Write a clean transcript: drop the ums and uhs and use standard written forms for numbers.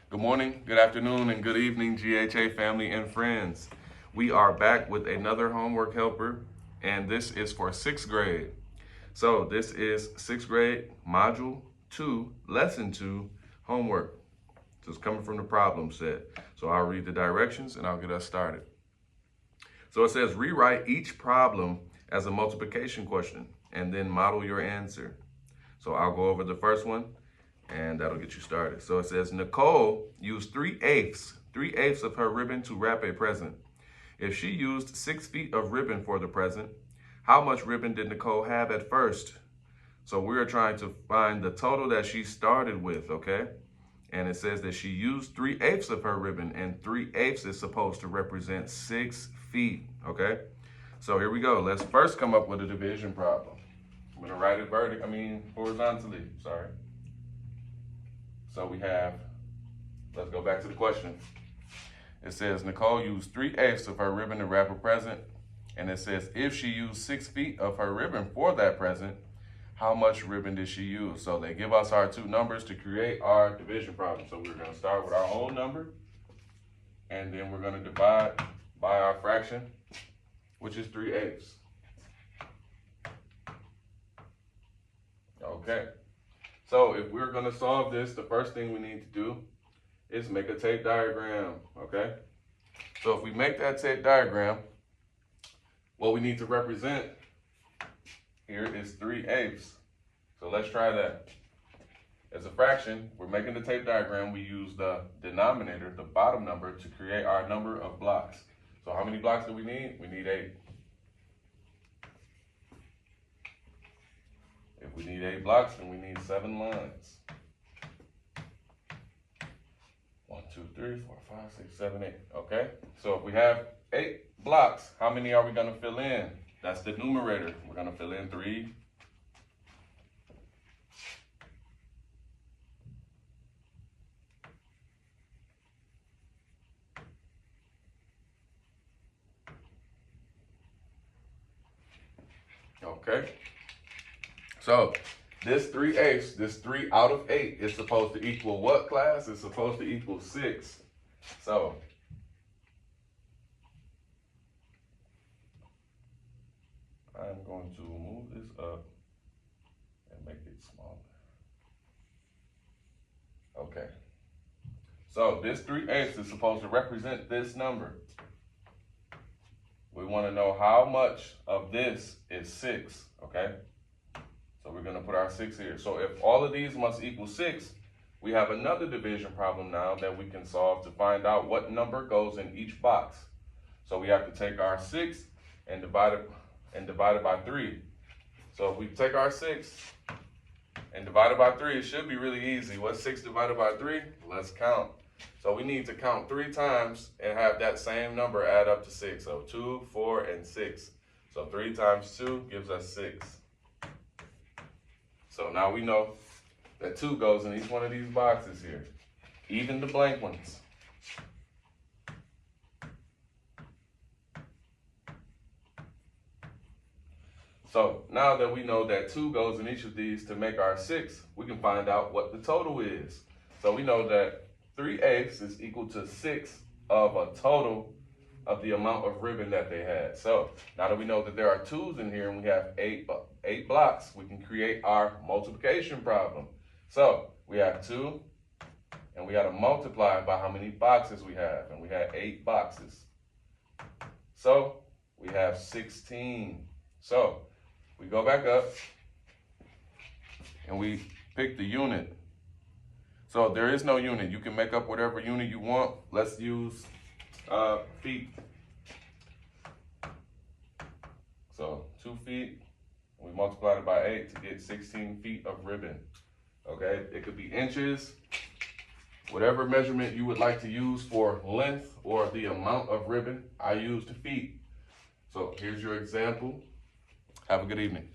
Good morning, good afternoon, and good evening, GHA family and friends. We are back with another homework helper, and this is for 6th grade. So this is 6th grade, Module 2, Lesson 2, homework. So it's coming from the problem set. So I'll read the directions and I'll get us started. So it says, rewrite each problem as a multiplication question and then model your answer. So I'll go over the first one, and that'll get you started. So it says, Nicole used 3/8 of her ribbon to wrap a present. If she used 6 feet of ribbon for the present, how much ribbon did Nicole have at first? So we're trying to find the total that she started with, okay? And it says that she used 3/8 of her ribbon, and 3/8 is supposed to represent 6 feet, okay? So here we go. Let's first come up with a division problem. I'm gonna write it horizontally, sorry. So we have, let's go back to the question. It says Nicole used 3/8 of her ribbon to wrap a present. And it says if she used 6 feet of her ribbon for that present, how much ribbon did she use? So they give us our two numbers to create our division problem. So we're gonna start with our whole number, and then we're gonna divide by our fraction, which is 3/8. Okay. So if we're gonna solve this, the first thing we need to do is make a tape diagram, okay? So if we make that tape diagram, what we need to represent here is 3/8. So let's try that. As a fraction, we're making the tape diagram. We use the denominator, the bottom number, to create our number of blocks. So how many blocks do we need? We need 8. If we need 8 blocks, then we need 7 lines. 1, 2, 3, 4, 5, 6, 7, 8. Okay? So if we have 8 blocks, how many are we going to fill in? That's the numerator. We're going to fill in 3. Okay? So this 3/8, this 3 out of 8 is supposed to equal what, class? It's supposed to equal 6. So I'm going to move this up and make it smaller. Okay. So this 3/8 is supposed to represent this number. We want to know how much of this is 6, okay? So we're going to put our 6 here. So if all of these must equal 6, we have another division problem now that we can solve to find out what number goes in each box. So we have to take our 6 and divide it by 3. So if we take our 6 and divide it by 3, it should be really easy. What's 6 divided by 3? Let's count. So we need to count 3 times and have that same number add up to 6. So 2, 4, and 6. So 3 times 2 gives us 6. So now we know that 2 goes in each one of these boxes here, even the blank ones. So now that we know that 2 goes in each of these to make our 6, we can find out what the total is. So we know that 3/8 is equal to 6 of a total of the amount of ribbon that they had. So now that we know that there are 2's in here and we have 8 blocks, we can create our multiplication problem. So we have 2, and we got to multiply by how many boxes we have, and we had 8 boxes. So we have 16. So we go back up and we pick the unit. So there is no unit. You can make up whatever unit you want. Let's use feet. So 2 feet, we multiplied it by 8 to get 16 feet of ribbon. Okay, it could be inches, whatever measurement you would like to use for length or the amount of ribbon. I used feet. So here's your example. Have a good evening.